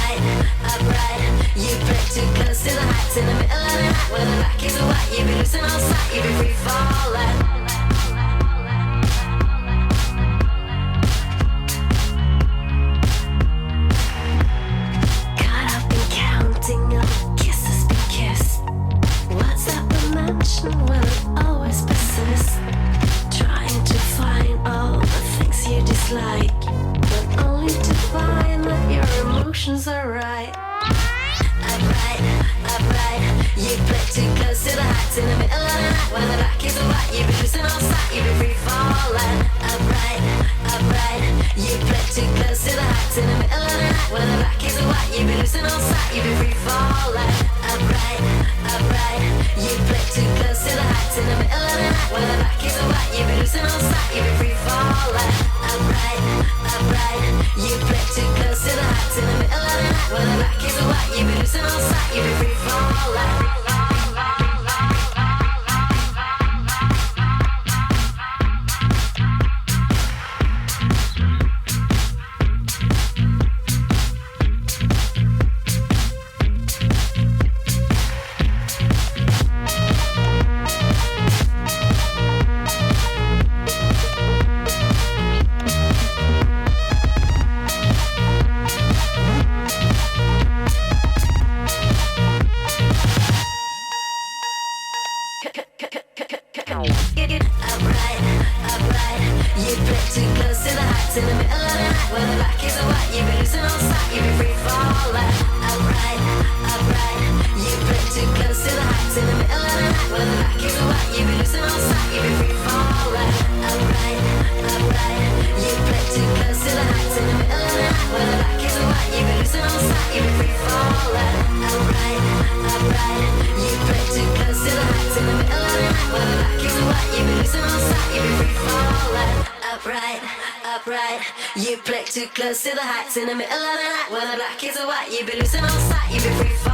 upright, upright. You play too close to the heights in the middle of the night. When the back is white, you be losing all sight, you be free falling. Caught up in counting all the kisses be kissed. What's up a mansion when it always persists? Trying to find all the things you dislike, but only to find that your emotions are right. Upright, upright. You play too close to the heights in the middle of the night. When the back is white, you be losing all sight, you be free falling. Upright, upright. You play too close to the heights in the middle of the night. When the back is white, you be losing all sight, you be free falling. Upright, upright. You play too close to the heights in the middle of the night. When the back is white, you be losing all sight, you be free falling. Upright, upright. You play too close to the heights in the middle of the night. When the back is white, you be losing all sight, you be free falling. You play too close to the heights in the middle of the night. When the black is white, you be losing all sight, you be free falling.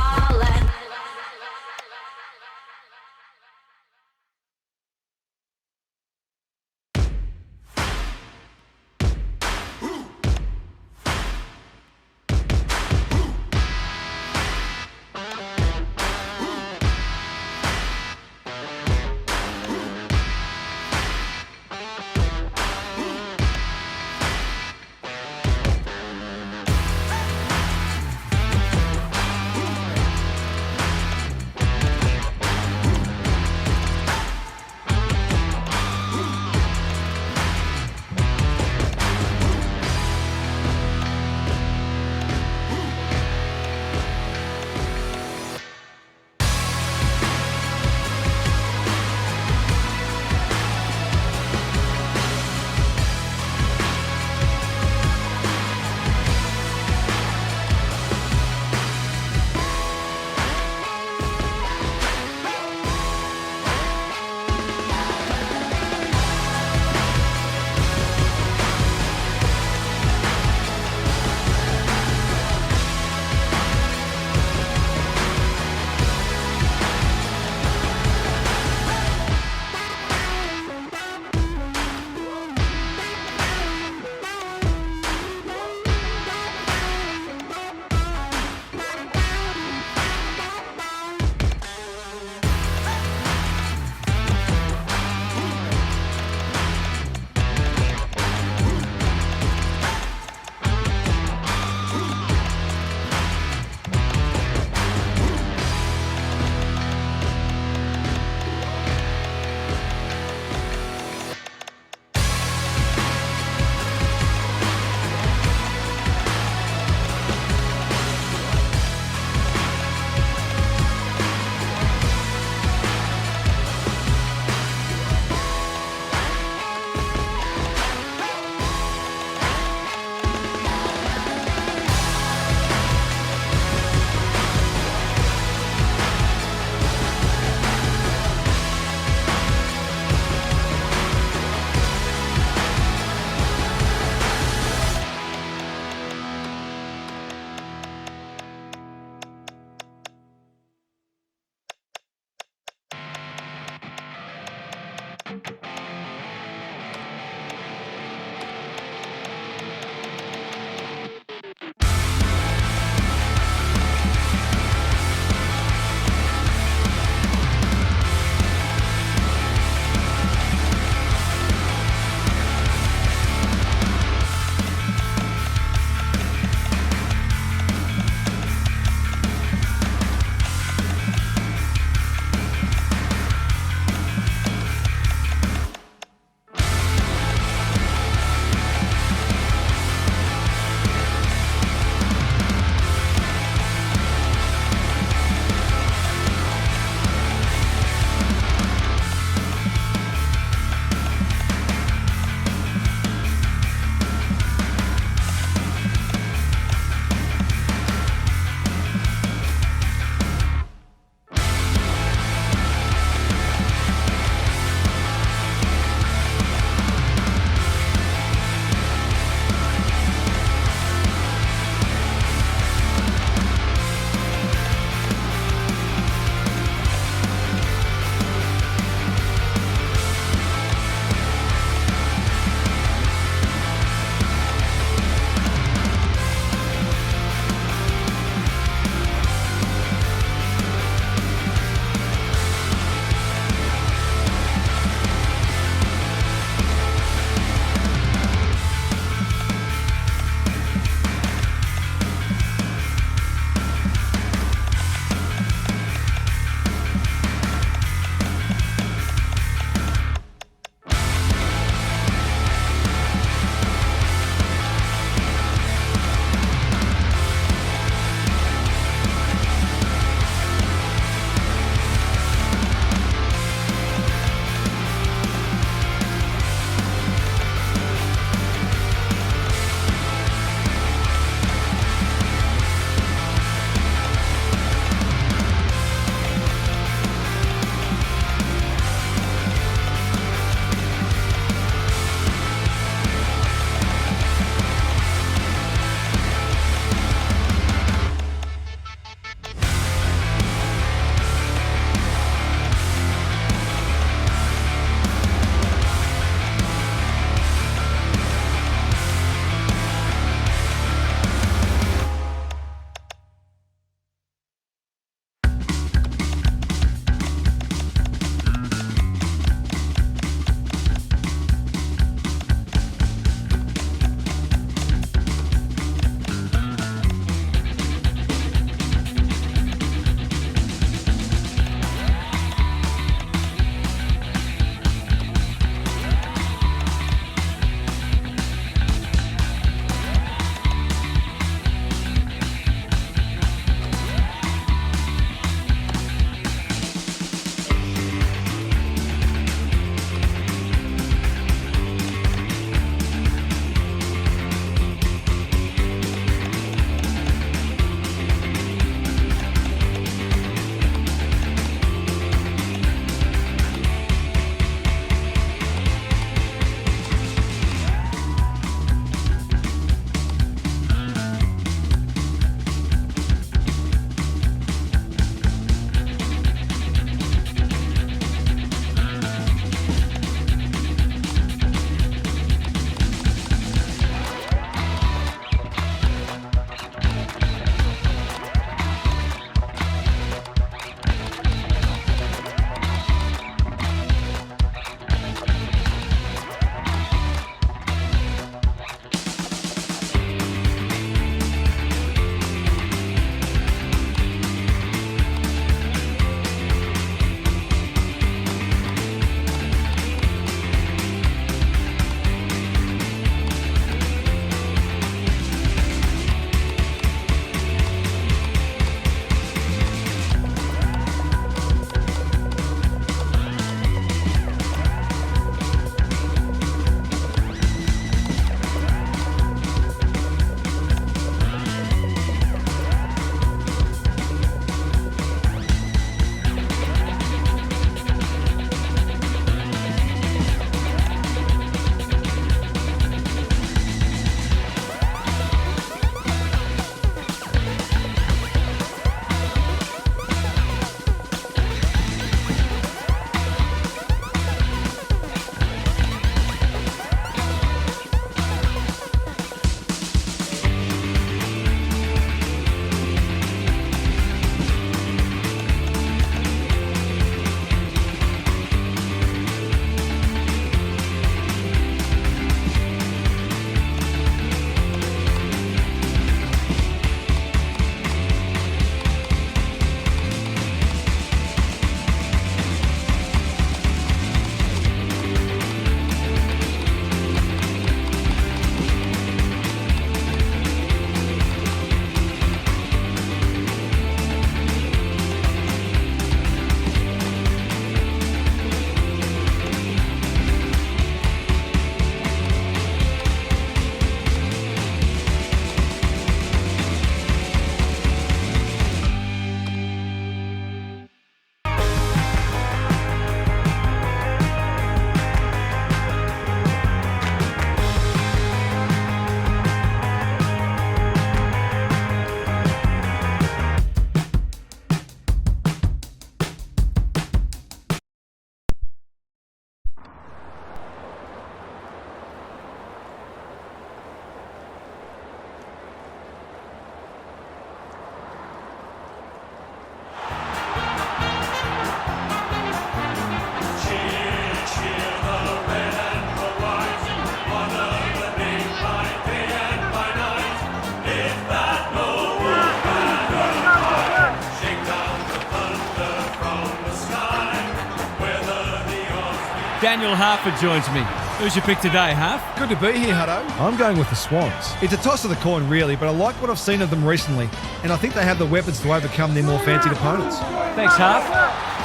Daniel Harford joins me. Who's your pick today, Harf? Good to be here, Hutto. I'm going with the Swans. It's a toss of the coin, really, but I like what I've seen of them recently, and I think they have the weapons to overcome their more fancied opponents. Thanks, Harf.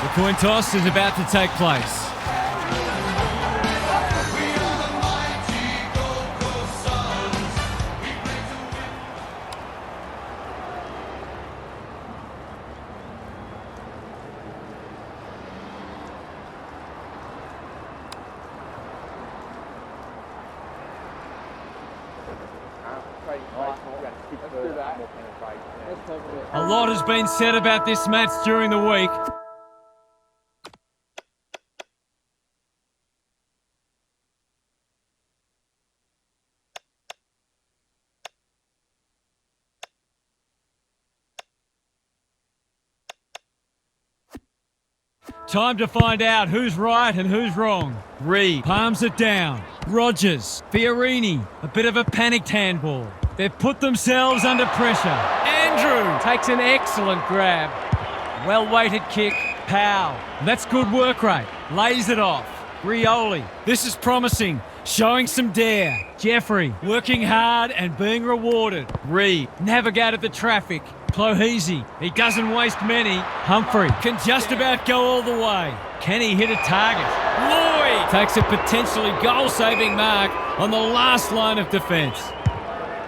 The coin toss is about to take place. A lot has been said about this match during the week. Time to find out who's right and who's wrong. Reed palms it down. Rogers, Fiorini, a bit of a panicked handball. They've put themselves under pressure. Andrew takes an excellent grab. Well-weighted kick. Powell. That's good work rate. Lays it off. Rioli. This is promising. Showing some dare. Jeffrey working hard and being rewarded. Reed navigated the traffic. Clohese. He doesn't waste many. Humphrey can just about go all the way. Can he hit a target? Lloyd takes a potentially goal-saving mark on the last line of defence.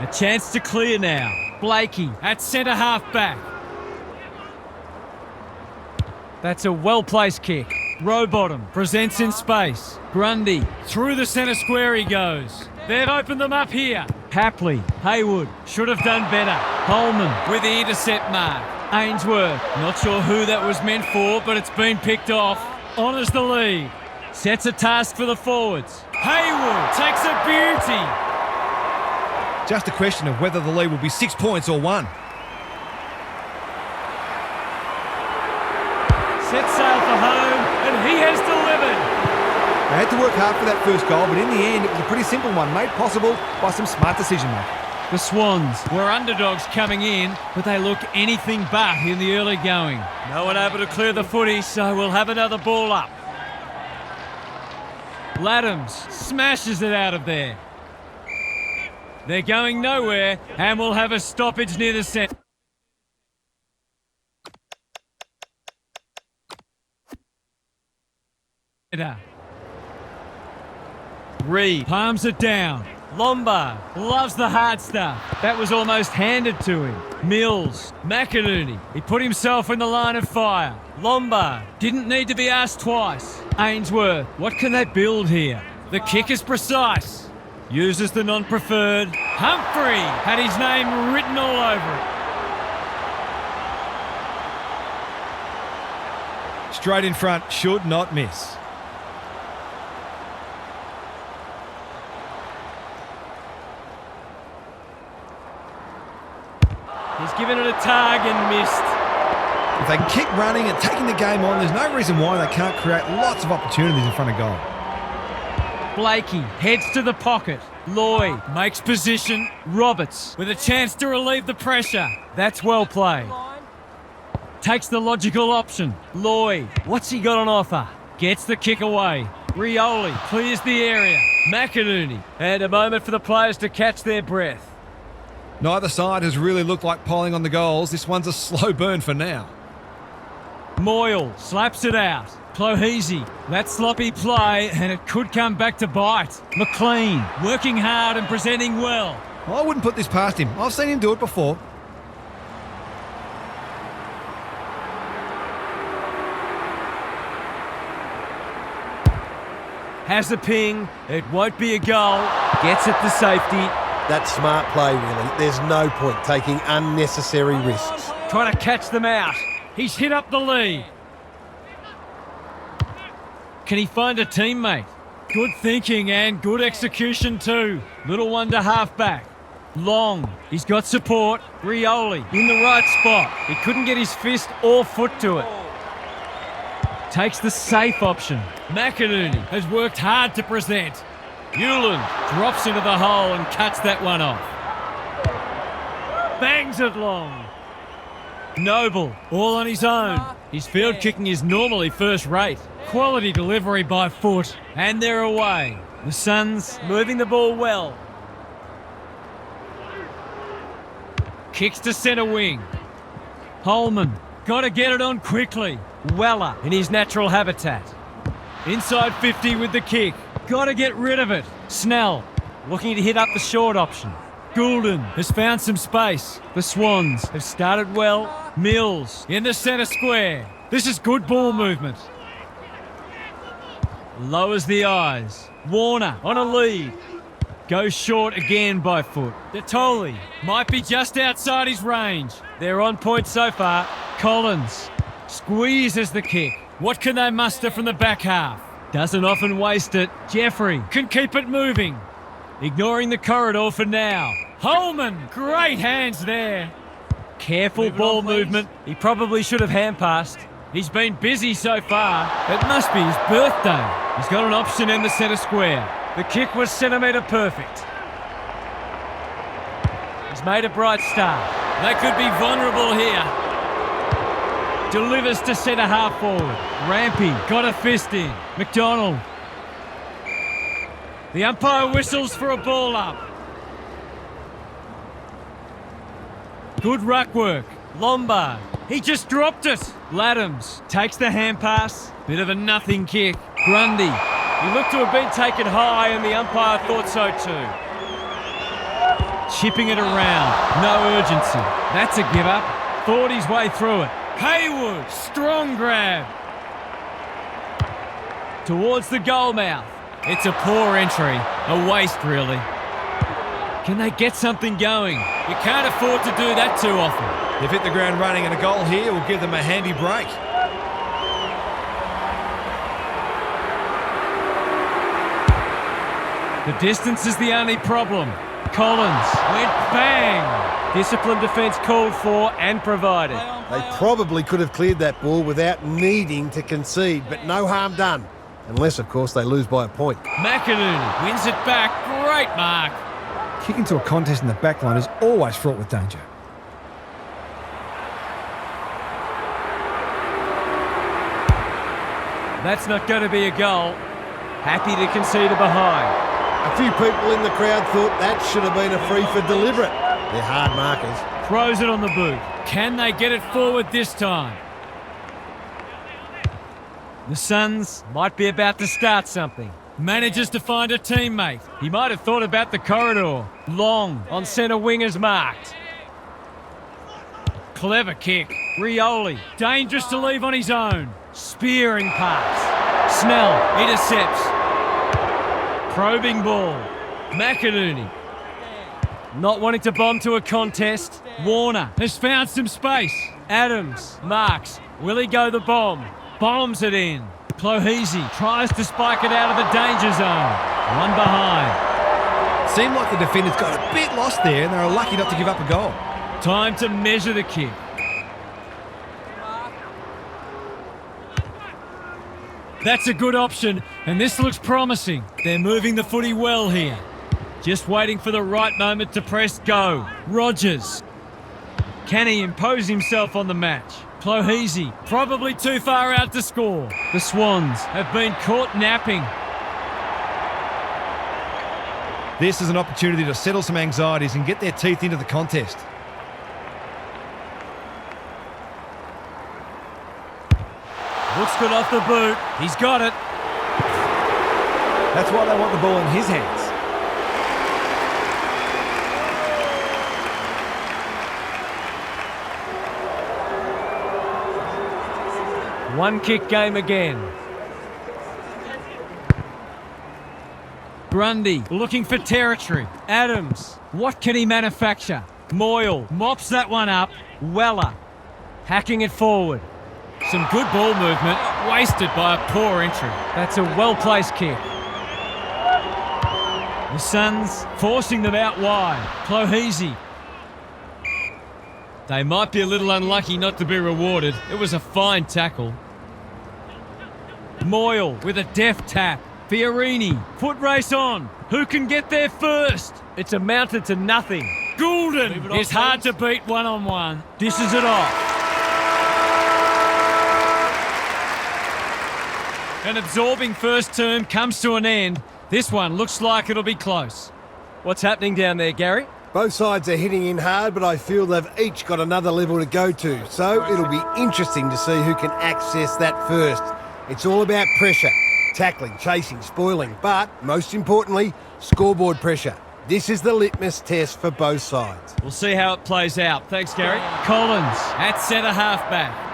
A chance to clear now. Blakey at centre half back. That's a well-placed kick. Rowbottom presents in space. Grundy through the centre square he goes. They've opened them up here. Hapley, Haywood should have done better. Holman with the intercept mark. Ainsworth, not sure who that was meant for, but it's been picked off. Honours the lead. Sets a task for the forwards. Haywood takes a beauty. Just a question of whether the lead will be 6 points or 1. Set sail for home, and he has delivered. They had to work hard for that first goal, but in the end it was a pretty simple one, made possible by some smart decision-making. The Swans were underdogs coming in, but they look anything but in the early going. No one able to clear the footy, so we'll have another ball up. Laddams smashes it out of there. They're going nowhere, and we'll have a stoppage near the centre. Reed palms it down. Lombard loves the hard stuff. That was almost handed to him. Mills, McInerney, he put himself in the line of fire. Lombard didn't need to be asked twice. Ainsworth, what can they build here? The kick is precise. Uses the non-preferred. Humphrey had his name written all over it. Straight in front, should not miss. He's given it a tug and missed. If they can keep running and taking the game on, there's no reason why they can't create lots of opportunities in front of goal. Blakey heads to the pocket. Lloyd makes position. Roberts with a chance to relieve the pressure. That's well played. Takes the logical option. Lloyd, what's he got on offer? Gets the kick away. Rioli clears the area. McInerney. And a moment for the players to catch their breath. Neither side has really looked like piling on the goals. This one's a slow burn for now. Moyle slaps it out. Clohese, that sloppy play, and it could come back to bite. McLean, working hard and presenting well. I wouldn't put this past him. I've seen him do it before. Has a ping, it won't be a goal. Gets it to safety. That's smart play, really. There's no point taking unnecessary risks. Trying to catch them out. He's hit up the lead. Can he find a teammate? Good thinking and good execution too. Little one to half-back. Long. He's got support. Rioli in the right spot. He couldn't get his fist or foot to it. Takes the safe option. McInerney has worked hard to present. Hewland drops into the hole and cuts that one off. Bangs it long. Noble, all on his own. His field kicking is normally first rate. Quality delivery by foot, and they're away. The Suns moving the ball well. Kicks to centre wing. Holman, got to get it on quickly. Weller in his natural habitat. Inside 50 with the kick. Got to get rid of it. Snell looking to hit up the short option. Goulden has found some space. The Swans have started well. Mills in the centre square. This is good ball movement. Lowers the eyes. Warner on a lead. Goes short again by foot. Detoli might be just outside his range. They're on point so far. Collins squeezes the kick. What can they muster from the back half? Doesn't often waste it. Jeffrey can keep it moving. Ignoring the corridor for now. Holman, great hands there. Careful ball movement. He probably should have hand passed. He's been busy so far. It must be his birthday. He's got an option in the centre square. The kick was centimetre perfect. He's made a bright start. They could be vulnerable here. Delivers to centre half forward. Rampy got a fist in. McDonald. The umpire whistles for a ball up. Good ruck work. Lombard. He just dropped it. Laddams takes the hand pass. Bit of a nothing kick. Grundy. He looked to have been taken high and the umpire thought so too. Chipping it around. No urgency. That's a give up. Thought his way through it. Haywood. Strong grab. Towards the goal mouth. It's a poor entry. A waste, really. Can they get something going? You can't afford to do that too often. They've hit the ground running, and a goal here will give them a handy break. The distance is the only problem. Collins went bang. Disciplined defence called for and provided. They probably could have cleared that ball without needing to concede, but no harm done. Unless, of course, they lose by a point. McInerney wins it back. Great mark. Kicking to a contest in the back line is always fraught with danger. That's not going to be a goal. Happy to concede a behind. A few people in the crowd thought that should have been a free for deliberate. They're hard markers. Throws it on the boot. Can they get it forward this time? The Suns might be about to start something. Manages to find a teammate. He might have thought about the corridor. Long on centre wingers marked. Clever kick. Rioli. Dangerous to leave on his own. Spearing pass. Snell intercepts. Probing ball. McInerney. Not wanting to bomb to a contest. Warner has found some space. Adams marks. Will he go the bomb? Bombs it in. Clohese tries to spike it out of the danger zone. One behind. Seemed like the defenders got a bit lost there, and they were lucky not to give up a goal. Time to measure the kick. That's a good option, and this looks promising. They're moving the footy well here. Just waiting for the right moment to press go. Rogers. Can he impose himself on the match? Clohese, probably too far out to score. The Swans have been caught napping. This is an opportunity to settle some anxieties and get their teeth into the contest. Looks good off the boot. He's got it. That's why they want the ball in his hands. One kick game again. Grundy looking for territory. Adams, what can he manufacture? Moyle mops that one up. Weller hacking it forward. Some good ball movement, wasted by a poor entry. That's a well-placed kick. The Suns forcing them out wide. Clohese. They might be a little unlucky not to be rewarded. It was a fine tackle. Moyle with a deft tap. Fiorini, foot race on. Who can get there first? It's amounted to nothing. Goulden is hard to beat one-on-one. Dishes it off. An absorbing first term comes to an end. This one looks like it'll be close. What's happening down there, Gary? Both sides are hitting in hard, but I feel they've each got another level to go to. So it'll be interesting to see who can access that first. It's all about pressure, tackling, chasing, spoiling, but most importantly, scoreboard pressure. This is the litmus test for both sides. We'll see how it plays out. Thanks, Gary. Collins at centre halfback.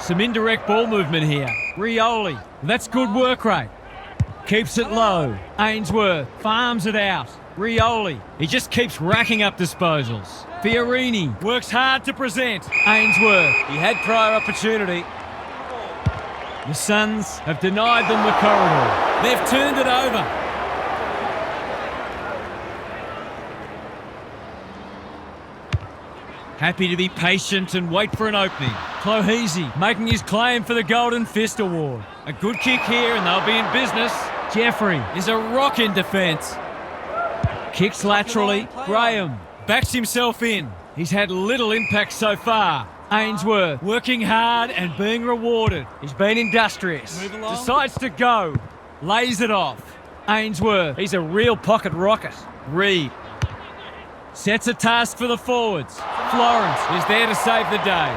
Some indirect ball movement here. Rioli, that's good work rate. Keeps it low. Ainsworth farms it out. Rioli, he just keeps racking up disposals. Fiorini works hard to present. Ainsworth, He had prior opportunity. the Suns have denied them the corridor. They've turned it over. Happy to be patient and wait for an opening. Clohesi making his claim for the Golden Fist Award. A good kick here and they'll be in business. Jeffrey is a rock in defence. Kicks laterally. Graham backs himself in. He's had little impact so far. Ainsworth working hard and being rewarded. He's been industrious. Decides to go. Lays it off. Ainsworth, he's a real pocket rocket. Reed sets a task for the forwards. Florence is there to save the day.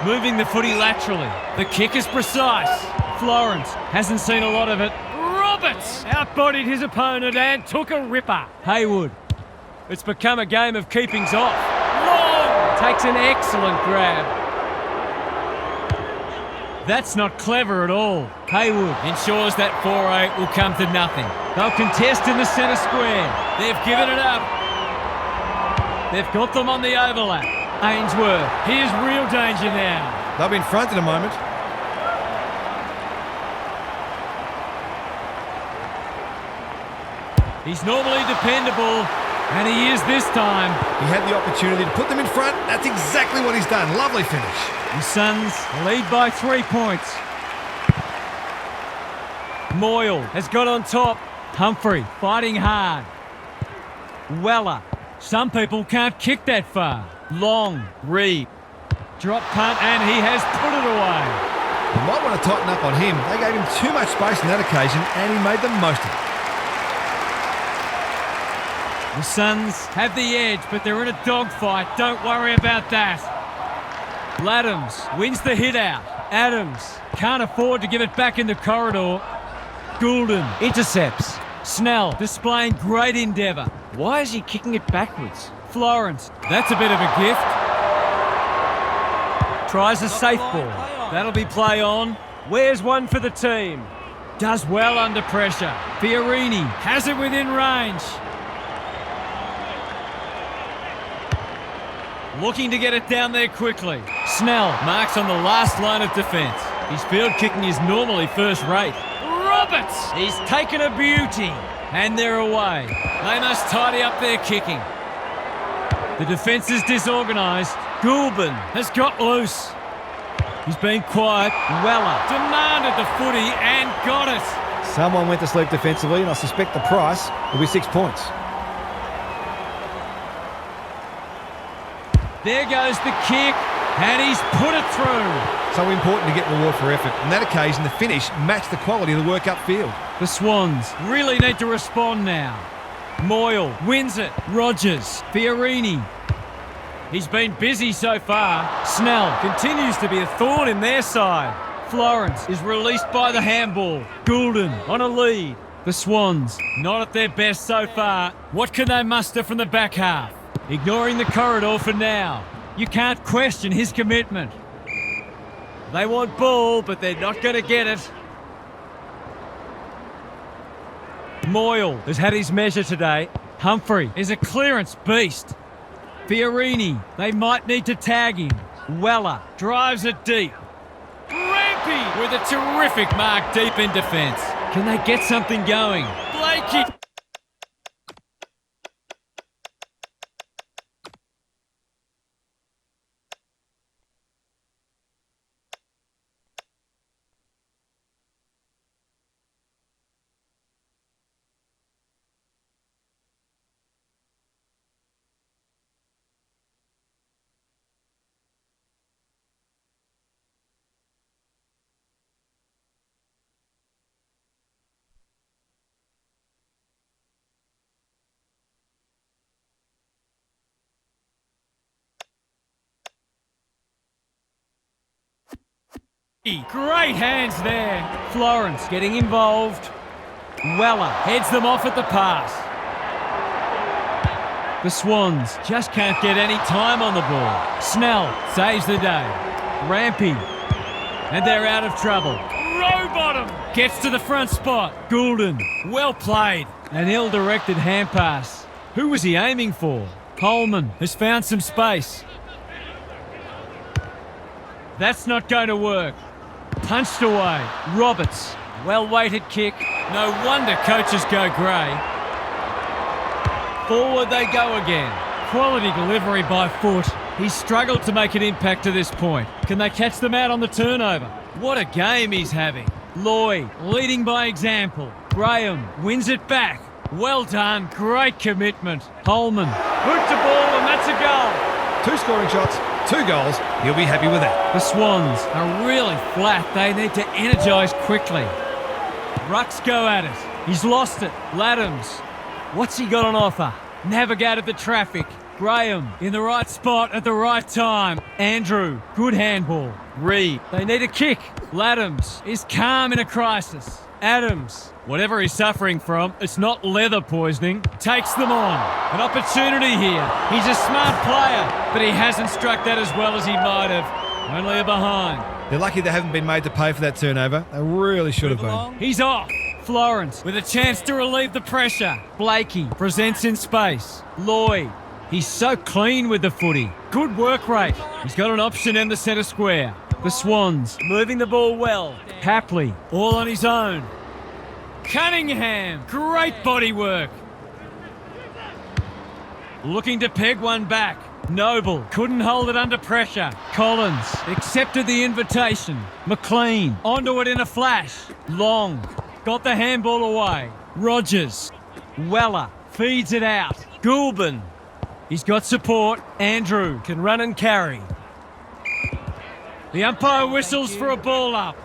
Moving the footy laterally. The kick is precise. Florence hasn't seen a lot of it. Roberts outbodied his opponent and took a ripper. Haywood. It's become a game of keepings off. Long takes an excellent grab. That's not clever at all. Haywood ensures that 4-8 will come to nothing. They'll contest in the centre square. They've given it up. They've got them on the overlap. Ainsworth, here's real danger now. They'll be in front in a moment. He's normally dependable, and he is this time. He had the opportunity to put them in front. That's exactly what he's done. Lovely finish. The Suns lead by 3 points. Moyle has got on top. Humphrey fighting hard. Weller. Some people can't kick that far. Long. Reed. Drop punt, and he has put it away. You might want to tighten up on him. They gave him too much space on that occasion, and he made the most of it. The Suns have the edge, but they're in a dogfight. Don't worry about that. Laddams wins the hit out. Adams can't afford to give it back in the corridor. Goulden intercepts. Snell displaying great endeavour. Why is he kicking it backwards? Florence, that's a bit of a gift. Tries a safe ball. That'll be play on. Where's one for the team? Does well under pressure. Fiorini has it within range. Looking to get it down there quickly. Snell marks on the last line of defence. His field kicking is normally first rate. Roberts! He's taken a beauty. And they're away. They must tidy up their kicking. The defence is disorganised. Goulburn has got loose. He's been quiet. Weller demanded the footy and got it. Someone went to sleep defensively, and I suspect the price will be 6 points. There goes the kick, and he's put it through. So important to get reward for effort. On that occasion, the finish matched the quality of the work upfield. The Swans really need to respond now. Moyle wins it. Rogers, Fiorini. He's been busy so far. Snell continues to be a thorn in their side. Florence is released by the handball. Goulden on a lead. The Swans not at their best so far. What can they muster from the back half? Ignoring the corridor for now. You can't question his commitment. They want ball, but they're not going to get it. Moyle has had his measure today. Humphrey is a clearance beast. Fiorini, they might need to tag him. Weller drives it deep. Rampy with a terrific mark deep in defence. Can they get something going? Blakey. Great hands there. Florence getting involved. Weller heads them off at the pass. The Swans just can't get any time on the ball. Snell saves the day. Rampy. And they're out of trouble. Rowbottom gets to the front spot. Goulden, well played. An ill-directed hand pass. Who was he aiming for? Coleman has found some space. That's not going to work. Punched away. Roberts, well-weighted kick. No wonder coaches go grey. Forward they go again. Quality delivery by foot. He's struggled to make an impact to this point. Can they catch them out on the turnover? What a game he's having. Lloyd leading by example. Graham wins it back. Well done. Great commitment. Holman hooked the ball and that's a goal. 2 scoring shots, 2 goals. He'll be happy with that. The Swans are really flat. They need to energise quickly. Rucks go at it. He's lost it. Laddams. What's he got on offer? Navigated the traffic. Graham in the right spot at the right time. Andrew, good handball. Reed, they need a kick. Laddams is calm in a crisis. Adams, whatever he's suffering from, it's not leather poisoning, takes them on. An opportunity here. He's a smart player, but he hasn't struck that as well as he might have. Only a behind. They're lucky they haven't been made to pay for that turnover. They really should have been. He's off. Florence with a chance to relieve the pressure. Blakey presents in space. Lloyd, he's so clean with the footy. Good work rate. He's got an option in the centre square. The Swans moving the ball well. Hapley all on his own. Cunningham, great body work. Looking to peg one back. Noble couldn't hold it under pressure. Collins accepted the invitation. McLean onto it in a flash. Long got the handball away. Rogers. Weller feeds it out. Goulben. He's got support. Andrew can run and carry. The umpire whistles for a ball up.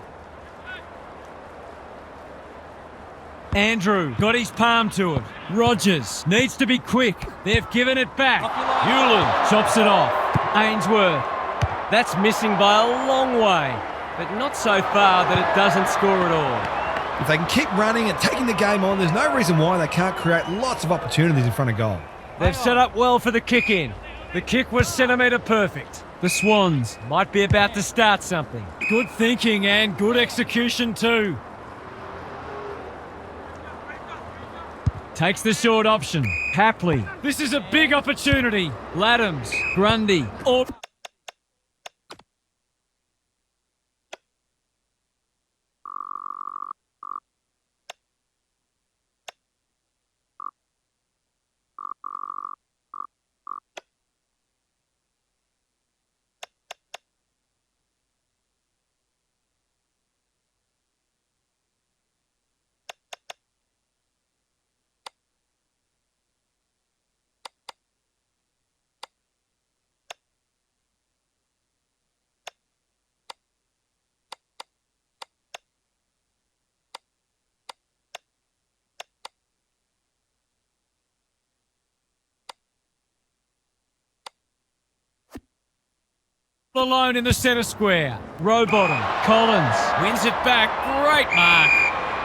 Andrew got his palm to it. Rogers needs to be quick. They've given it back. Hewlin chops it off. Ainsworth. That's missing by a long way, but not so far that it doesn't score at all. If they can keep running and taking the game on, there's no reason why they can't create lots of opportunities in front of goal. They've set up well for the kick in. The kick was centimetre perfect. The Swans might be about to start something. Good thinking and good execution too. Takes the short option. Hapley. This is a big opportunity. Laddams. Grundy. Or alone in the centre square. Rowbottom. Collins wins it back. Great mark.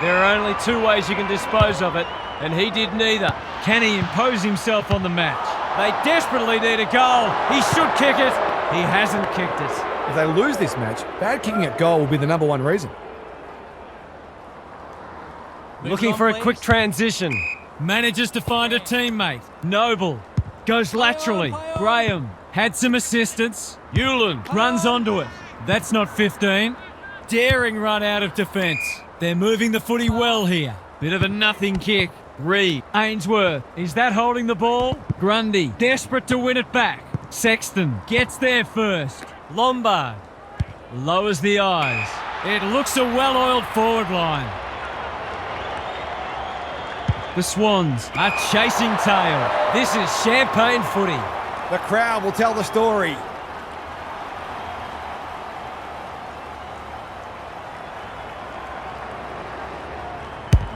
There are only 2 ways you can dispose of it, and he did neither. Can he impose himself on the match? They desperately need a goal. He should kick it. He hasn't kicked it. If they lose this match, bad kicking at goal will be the #1 reason. Looking for a quick transition. Manages to find a teammate. Noble goes laterally. Graham had some assistance. Hewlin runs onto it. That's not 15. Daring run out of defence. They're moving the footy well here. Bit of a nothing kick. Reed. Ainsworth. Is that holding the ball? Grundy. Desperate to win it back. Sexton gets there first. Lombard lowers the eyes. It looks a well-oiled forward line. The Swans are chasing tail. This is champagne footy. The crowd will tell the story.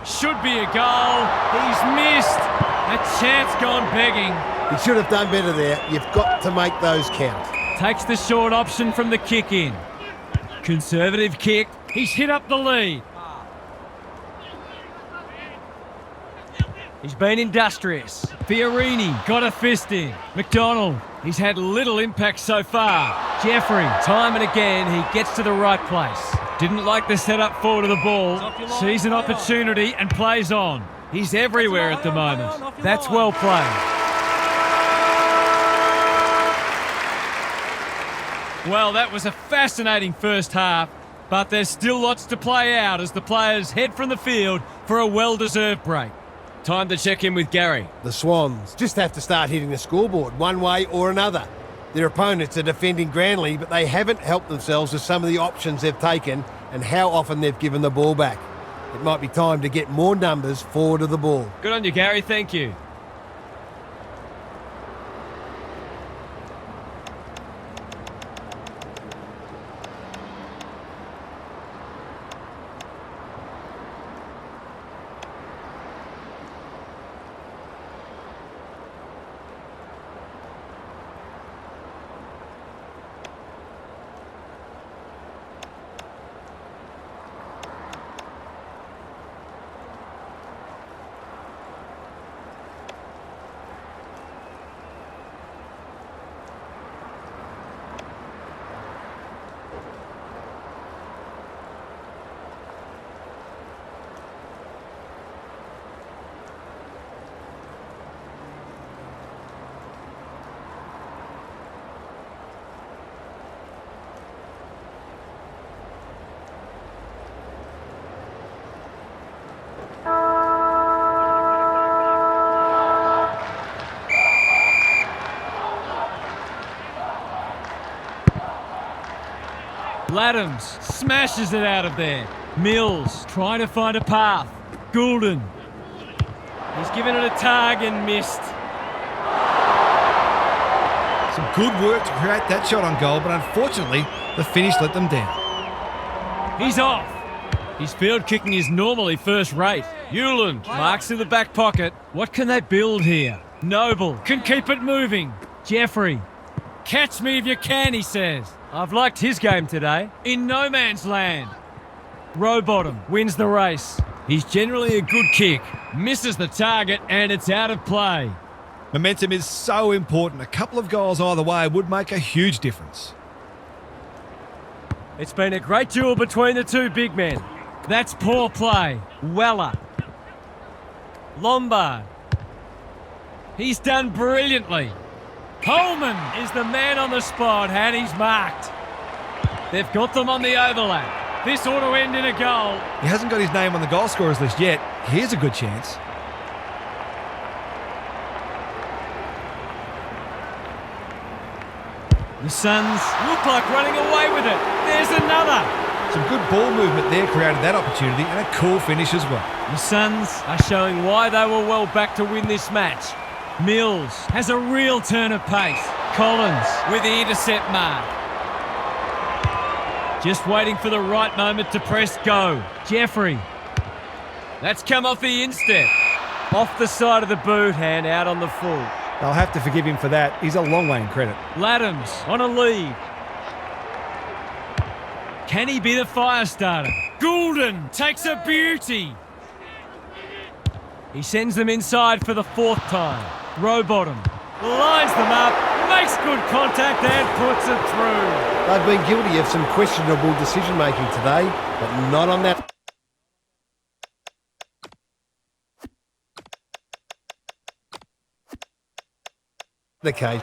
Should be a goal. He's missed. A chance gone begging. He should have done better there. You've got to make those count. Takes the short option from the kick in. Conservative kick. He's hit up the lead. He's been industrious. Fiorini got a fist in. McDonald, he's had little impact so far. Jeffrey, time and again, he gets to the right place. Didn't like the setup forward of the ball. Sees an opportunity and plays on. He's everywhere at the moment. That's well played. Well, that was a fascinating first half, but there's still lots to play out as the players head from the field for a well-deserved break. Time to check in with Gary. The Swans just have to start hitting the scoreboard one way or another. Their opponents are defending grandly, but they haven't helped themselves with some of the options they've taken and how often they've given the ball back. It might be time to get more numbers forward of the ball. Good on you, Gary. Thank you. Laddams smashes it out of there. Mills trying to find a path. Goulden. He's given it a tug and missed. Some good work to create that shot on goal, but unfortunately, the finish let them down. He's off. His field kicking is normally first rate. Hewland marks in the back pocket. What can they build here? Noble can keep it moving. Jeffrey. Catch me if you can, he says. I've liked his game today. In no man's land. Rowbottom wins the race. He's generally a good kick. Misses the target and it's out of play. Momentum is so important. A couple of goals either way would make a huge difference. It's been a great duel between the two big men. That's poor play. Weller. Lombard. He's done brilliantly. Coleman is the man on the spot and he's marked. They've got them on the overlap. This ought to end in a goal. He hasn't got his name on the goal scorers list yet. Here's a good chance. The Suns look like running away with it. There's another. Some good ball movement there created that opportunity and a cool finish as well. The Suns are showing why they were well back to win this match. Mills has a real turn of pace. Collins with the intercept mark. Just waiting for the right moment to press go. Jeffrey. That's come off the instep. Off the side of the boot and out on the full. They'll have to forgive him for that. He's a long way in credit. Laddams on a lead. Can he be the fire starter? Goulden takes a beauty. He sends them inside for the fourth time. Rowbottom lines them up, makes good contact and puts it through. They've been guilty of some questionable decision-making today, but not on that. The case.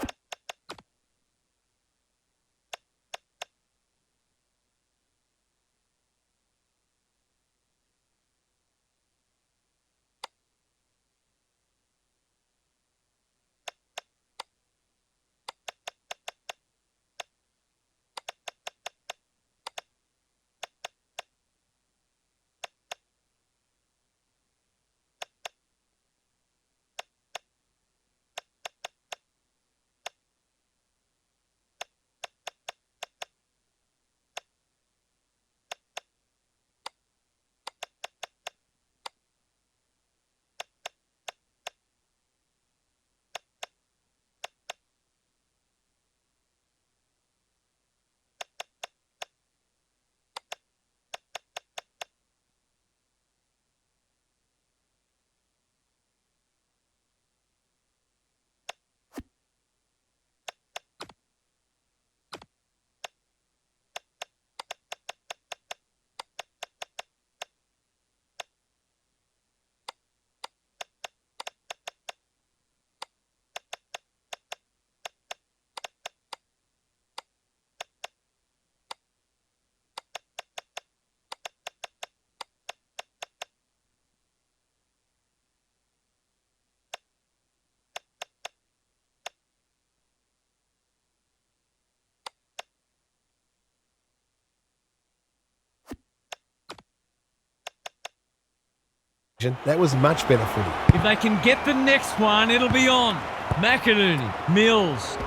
That was much better footy. If they can get the next one, it'll be on. McInerney. Mills.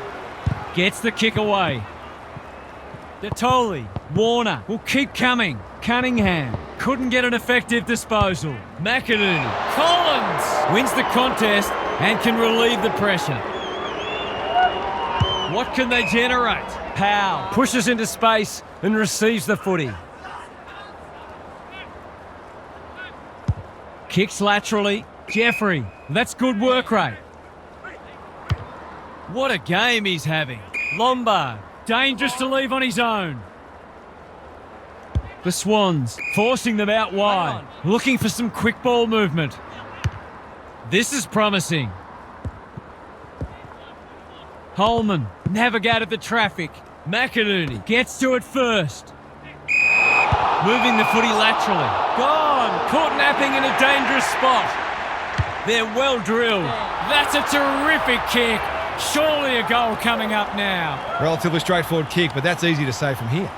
Gets the kick away. Detoli. Warner will keep coming. Cunningham couldn't get an effective disposal. McInerney. Collins wins the contest and can relieve the pressure. What can they generate? Powell Pushes into space and receives the footy. kicks laterally. Jeffrey, that's good work rate. What a game he's having. Lombard, dangerous to leave on his own. The Swans, forcing them out wide, looking for some quick ball movement. This is promising. Holman navigated the traffic. McInerney gets to it first. Moving the footy laterally. Gone! Caught napping in a dangerous spot. They're well drilled. That's a terrific kick. Surely a goal coming up now. Relatively straightforward kick, but that's easy to say from here.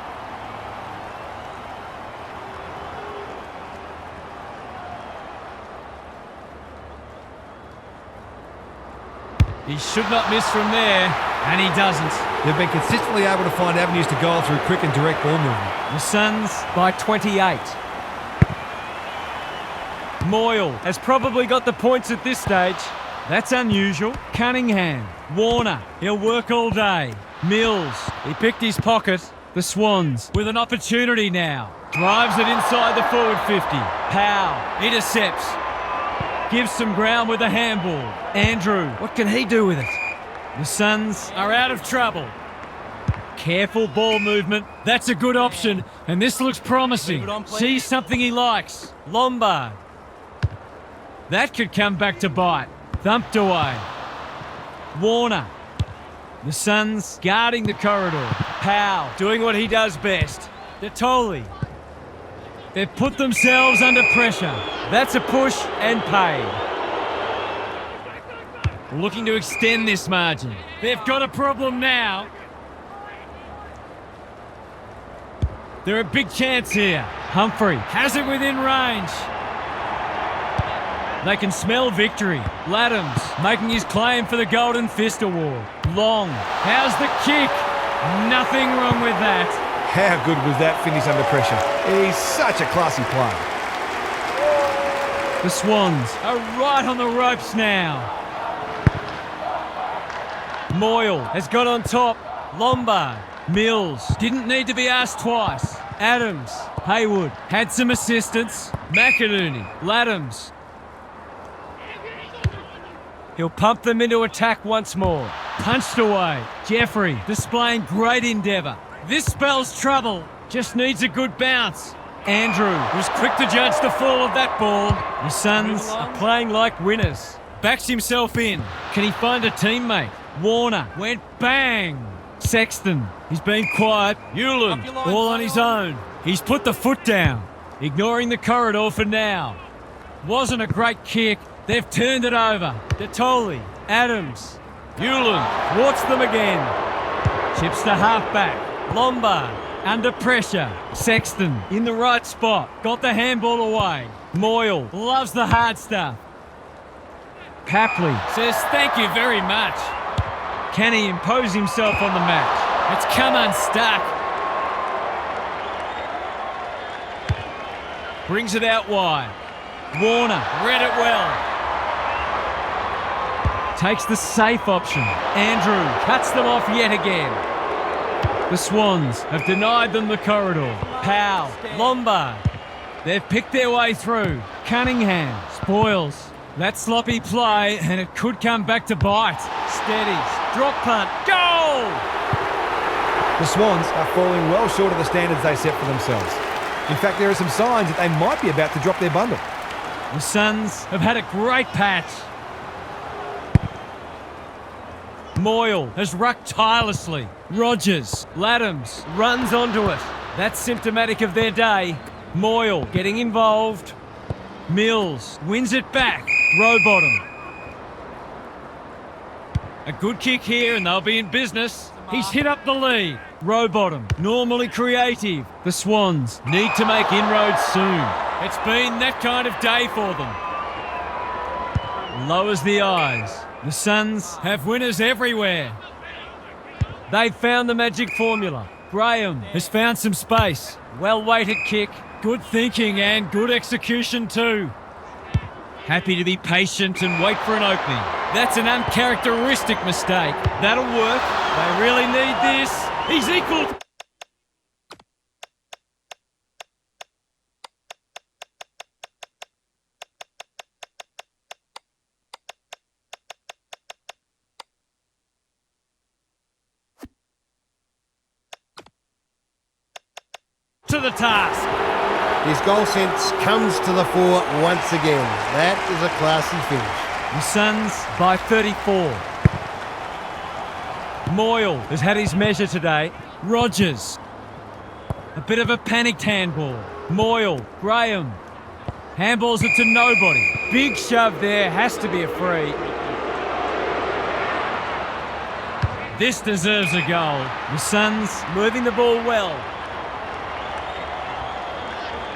He should not miss from there, and he doesn't. They've been consistently able to find avenues to goal through quick and direct ball movement. The Suns By 28. Moyle has probably got the points at this stage. That's unusual. Cunningham. Warner. He'll work all day. Mills. He picked his pocket. The Swans with an opportunity now. Drives it inside the forward 50. Powell. Intercepts. Gives some ground with a handball. Andrew. What can he do with it? The Suns are out of trouble. Careful ball movement. That's a good option. And this looks promising. Sees something he likes. Lombard. That could come back to bite. Thumped away. Warner. The Suns guarding the corridor. Powell doing what he does best. Detoli. They've put themselves under pressure. That's a push and paid. Looking to extend this margin. They've got a problem now. They're a big chance here. Humphrey has it within range. They can smell victory. Laddams making his claim for the Golden Fist Award. Long. How's the kick? Nothing wrong with that. How good was that finish under pressure? He's such a classy player. The Swans are right on the ropes now. Moyle has got on top. Lombard. Mills didn't need to be asked twice. Adams. Haywood had some assistance. McInerney. Laddams. He'll pump them into attack once more. Punched away. Jeffrey displaying great endeavour. This spells trouble. Just needs a good bounce. Andrew was quick to judge the fall of that ball. The Suns are playing like winners. Backs himself in. Can he find a teammate? Warner went bang. Sexton, he's been quiet. Hewland, all on his own. He's put the foot down, ignoring the corridor for now. Wasn't a great kick. They've turned it over. Detoli, Adams, Hewland thwarts them again. Chips to halfback. Lombard under pressure. Sexton in the right spot. Got the handball away. Moyle loves the hard stuff. Papley says thank you very much. Can he impose himself on the match? It's come unstuck. Brings it out wide. Warner read it well. Takes the safe option. Andrew cuts them off yet again. The Swans have denied them the corridor. Powell, Lombard. They've picked their way through. Cunningham spoils. That sloppy play, and it could come back to bite. Steadies. Drop punt. Goal! The Swans are falling well short of the standards they set for themselves. In fact, there are some signs that they might be about to drop their bundle. The Suns have had a great patch. Moyle has rucked tirelessly. Rogers, Laddams runs onto it. That's symptomatic of their day. Moyle getting involved. Mills wins it back. Rowbottom. A good kick here and they'll be in business. He's hit up the lead. Rowbottom, normally creative. The Swans need to make inroads soon. It's been that kind of day for them. Lowers the eyes. The Suns have winners everywhere. They've found the magic formula. Graham has found some space. Well-weighted kick. Good thinking and good execution too. Happy to be patient and wait for an opening. That's an uncharacteristic mistake. That'll work. They really need this. He's equal. To the task. His goal sense comes to the fore once again. That is a classy finish. The Suns by 34. Moyle has had his measure today. Rogers. A bit of a panicked handball. Moyle. Graham. Handballs it to nobody. Big shove there. Has to be a free. This deserves a goal. The Suns moving the ball well.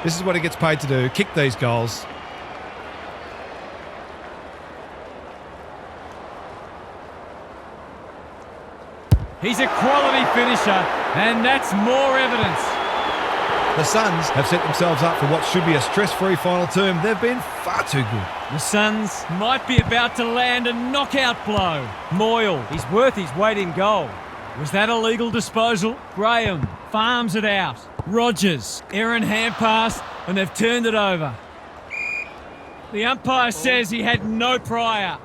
This is what he gets paid to do, kick these goals. He's a quality finisher, and that's more evidence. The Suns have set themselves up for what should be a stress-free final term. They've been far too good. The Suns might be about to land a knockout blow. Moyle, he's worth his weight in gold. Was that a legal disposal? Graham farms it out. Rogers, errant hand pass, and they've turned it over. The umpire says he had no prior.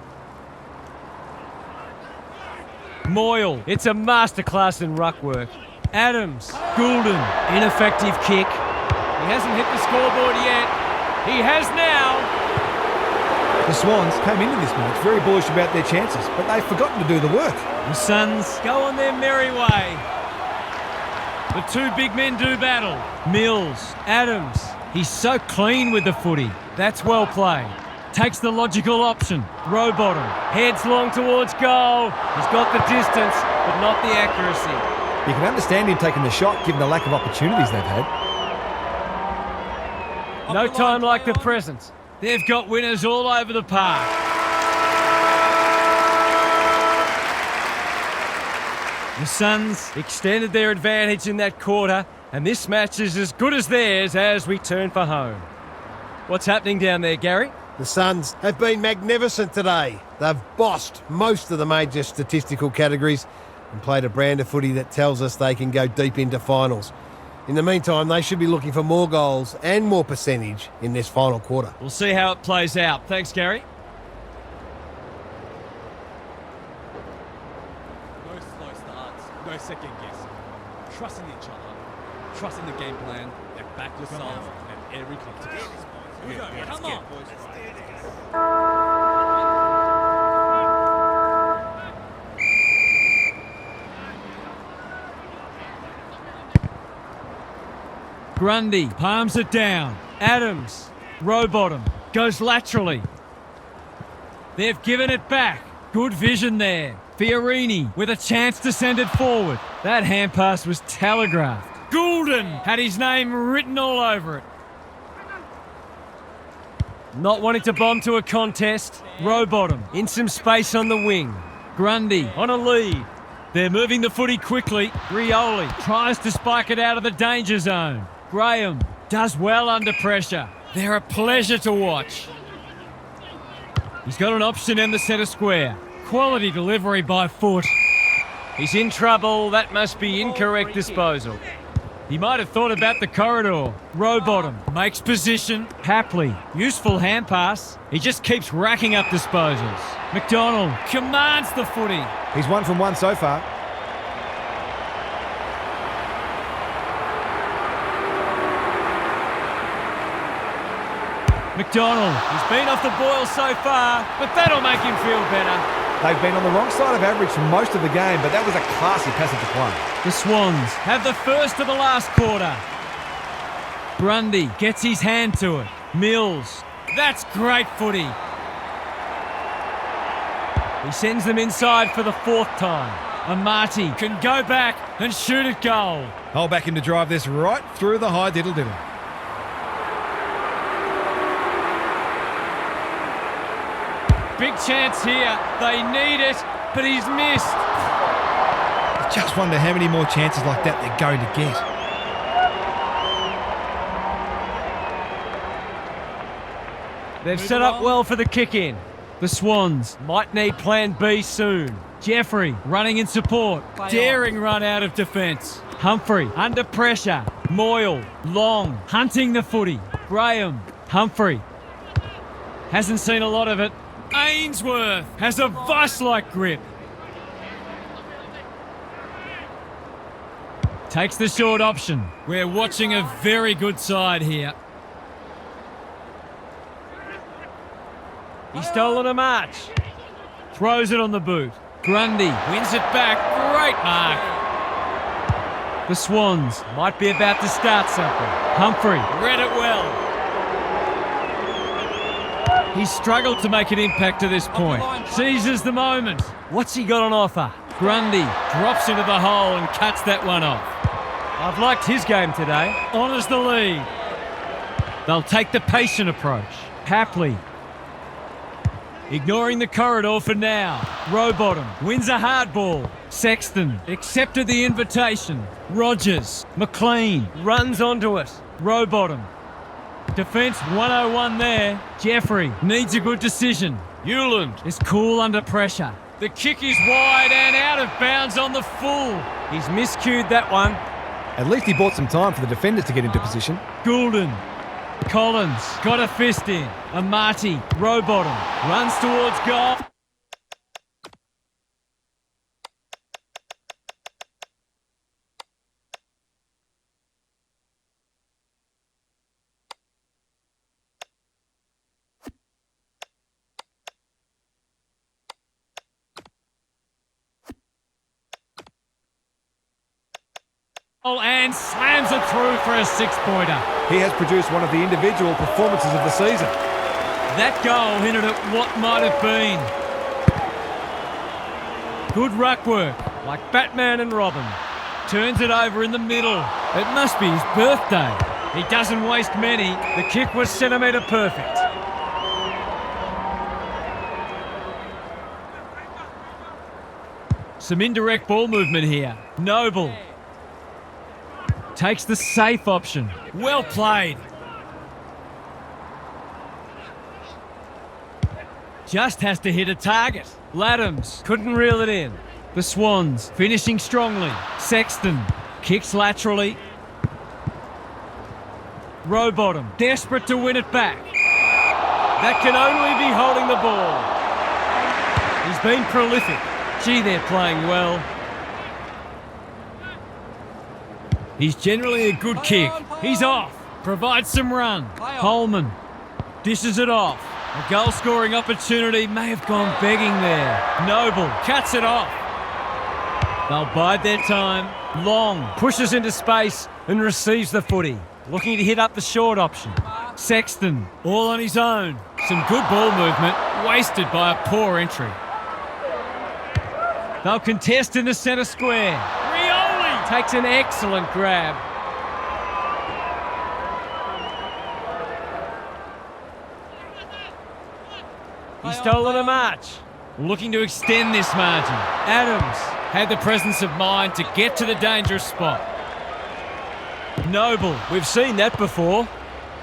Moyle, it's a masterclass in ruck work. Adams, Goulden, ineffective kick. He hasn't hit the scoreboard yet. He has now. The Swans came into this match very bullish about their chances, but they've forgotten to do the work. The Suns go on their merry way. The two big men do battle. Mills, Adams. He's so clean with the footy. That's well played. Takes the logical option. Rowbottom. Heads long towards goal. He's got the distance, but not the accuracy. You can understand him taking the shot given the lack of opportunities they've had. No time like the present. They've got winners all over the park. The Suns extended their advantage in that quarter, and this match is as good as theirs as we turn for home. What's happening down there, Gary? The Suns have been magnificent today. They've bossed most of the major statistical categories and played a brand of footy that tells us they can go deep into finals. In the meantime, they should be looking for more goals and more percentage in this final quarter. We'll see how it plays out. Thanks, Gary. No slow starts, no second guessing. Trust in each other, trust in the game plan, and back yourself at every competition. Come on, boys. Grundy palms it down. Adams, Rowbottom, goes laterally. They've given it back. Good vision there. Fiorini with a chance to send it forward. That hand pass was telegraphed. Goulden had his name written all over it. Not wanting to bomb to a contest. Rowbottom in some space on the wing. Grundy on a lead. They're moving the footy quickly. Rioli tries to spike it out of the danger zone. Graham does well under pressure. They're a pleasure to watch. He's got an option in the centre square. Quality delivery by foot. He's in trouble. That must be incorrect disposal. He might have thought about the corridor. Rowbottom makes position. Hapley, useful hand pass. He just keeps racking up disposals. McDonald commands the footy. He's 1 from 1 so far. McDonald, he's been off the boil so far, but that'll make him feel better. They've been on the wrong side of average for most of the game, but that was a classy passage of play. The Swans have the first of the last quarter. Grundy gets his hand to it. Mills, that's great footy. He sends them inside for the 4th time. Amati can go back and shoot at goal. Hold back him to drive this right through the high diddle-diddle. big chance here. They need it, but he's missed. I just wonder how many more chances like that they're going to get. They've set up well for the kick-in. The Swans might need plan B soon. Jeffrey running in support. Daring run out of defence. Humphrey under pressure. Moyle, long, hunting the footy. Graham, Humphrey. Hasn't seen a lot of it. Ainsworth has a vice-like grip. Takes the short option. We're watching a very good side here. He's stolen a march. Throws it on the boot. Grundy wins it back. Great mark. The Swans might be about to start something. Humphrey read it well. He's struggled to make an impact to this point. Seizes the moment. What's he got on offer? Grundy drops into the hole and cuts that one off. I've liked his game today. Honours the lead. They'll take the patient approach. Hapley. Ignoring the corridor for now. Rowbottom wins a hard ball. Sexton accepted the invitation. Rogers. McLean runs onto it. Rowbottom. Defence 101 there. Jeffrey needs a good decision. Hewland is cool under pressure. The kick is wide and out of bounds on the full. He's miscued that one. At least he bought some time for the defenders to get into position. Goulden. Collins got a fist in. Amati, Rowbottom, runs towards goal. And slams it through for a six-pointer. He has produced one of the individual performances of the season. That goal hinted at what might have been. Good ruck work, like Batman and Robin. Turns it over in the middle. It must be his birthday. He doesn't waste many. The kick was centimetre perfect. Some indirect ball movement here. Noble. Takes the safe option. Well played. Just has to hit a target. Laddams couldn't reel it in. The Swans finishing strongly. Sexton kicks laterally. Rowbottom desperate to win it back. That can only be holding the ball. He's been prolific. Gee, they're playing well. He's generally a good kick. He's off. Provides some run. Holman dishes it off. A goal-scoring opportunity may have gone begging there. Noble cuts it off. They'll bide their time. Long pushes into space and receives the footy. Looking to hit up the short option. Sexton all on his own. Some good ball movement wasted by a poor entry. They'll contest in the centre square. Takes an excellent grab. He's stolen a march. Looking to extend this margin. Adams had the presence of mind to get to the dangerous spot. Noble, we've seen that before.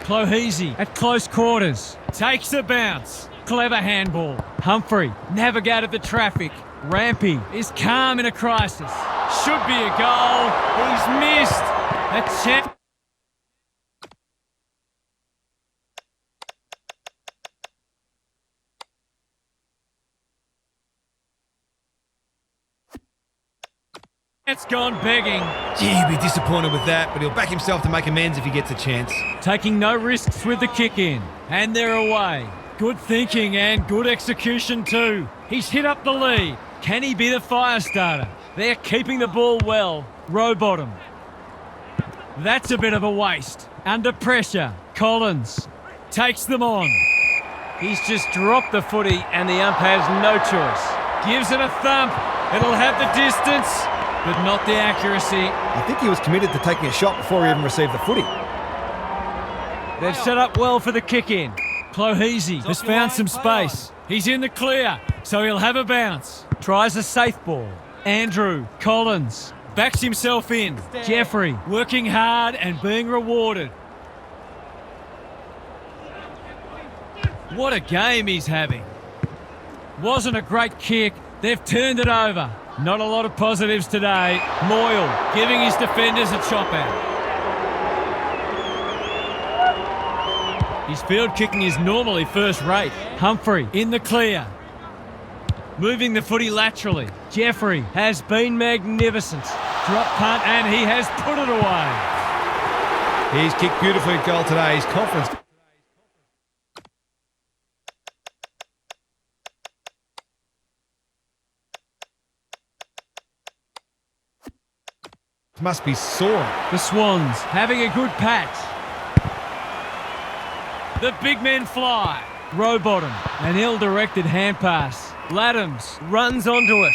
Clohesi at close quarters. Takes a bounce. Clever handball. Humphrey navigated the traffic. Rampy is calm in a crisis. Should be a goal. He's missed. A chance. It's gone begging. Gee, he'll be disappointed with that, but he'll back himself to make amends if he gets a chance. Taking no risks with the kick in. And they're away. Good thinking and good execution too. He's hit up the lead. Can he be the fire starter? They're keeping the ball well. Rowbottom. That's a bit of a waste. Under pressure. Collins takes them on. He's just dropped the footy and the ump has no choice. Gives it a thump. It'll have the distance, but not the accuracy. I think he was committed to taking a shot before he even received the footy. They've set up well for the kick-in. Clohesy has found some space. He's in the clear, so he'll have a bounce. Tries a safe ball. Andrew Collins backs himself in. Jeffrey working hard and being rewarded. What a game he's having. Wasn't a great kick. They've turned it over. Not a lot of positives today. Moyle giving his defenders a chop out. His field kicking is normally first rate. Humphrey in the clear. Moving the footy laterally. Jeffrey has been magnificent. Drop punt and he has put it away. He's kicked beautifully at goal today. His confidence must be soaring. The Swans having a good patch. The big men fly. Row bottom. An ill-directed hand pass. Laddams runs onto it.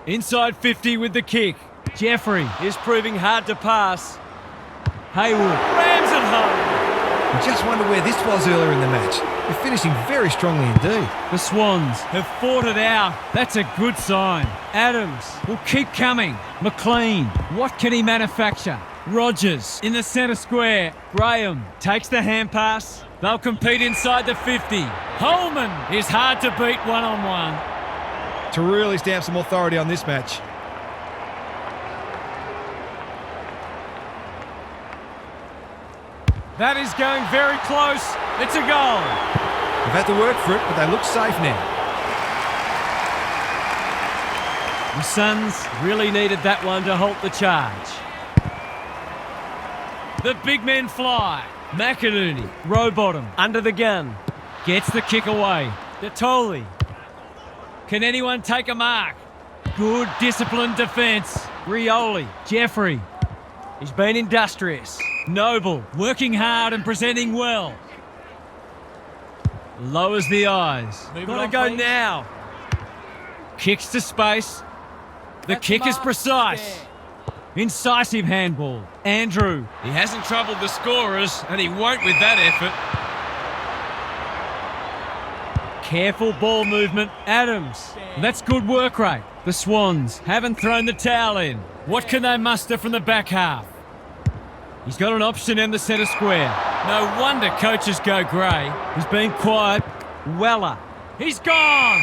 Inside 50 with the kick. Jeffrey is proving hard to pass. Haywood rams it home. I just wonder where this was earlier in the match. They're finishing very strongly indeed. The Swans have fought it out. That's a good sign. Adams will keep coming. McLean, what can he manufacture? Rogers in the centre square. Graham takes the hand pass. They'll compete inside the 50. Holman is hard to beat one-on-one. To really stamp some authority on this match. That is going very close. It's a goal. They've had to work for it, but they look safe now. The Suns really needed that one to halt the charge. The big men fly. McInerney, row bottom, under the gun. Gets the kick away. Detoli. Can anyone take a mark? Good disciplined defence. Rioli. Jeffrey. He's been industrious. Noble, working hard and presenting well. Lowers the eyes. Gotta go now. Kicks to space. The kick is precise. Incisive handball. Andrew. He hasn't troubled the scorers, and he won't with that effort. Careful ball movement. Adams. That's good work rate. The Swans haven't thrown the towel in. What can they muster from the back half? He's got an option in the centre square. No wonder coaches go grey. He's been quiet. Weller. He's gone!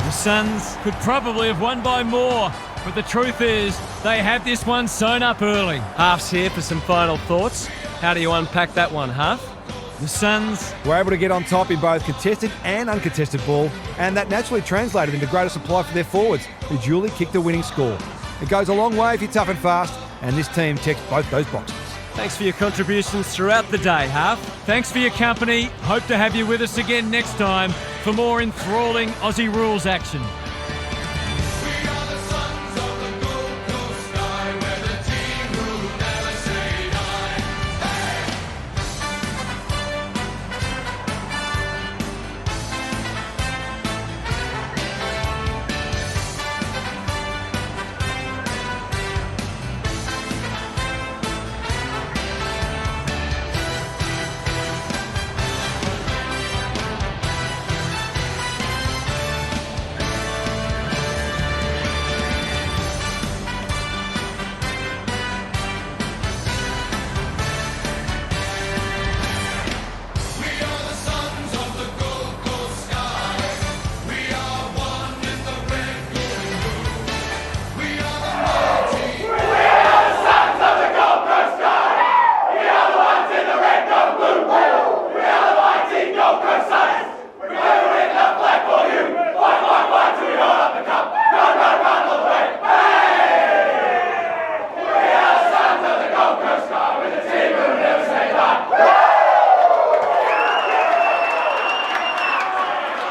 The Suns could probably have won by more, but the truth is, they had this one sewn up early. Half's here for some final thoughts. How do you unpack that one, Half? The Suns Were able to get on top in both contested and uncontested ball, and that naturally translated into greater supply for their forwards, who duly kicked the winning score. It goes a long way if you're tough and fast, and this team checks both those boxes. Thanks for your contributions throughout the day, Half. Thanks for your company. Hope to have you with us again next time for more enthralling Aussie rules action.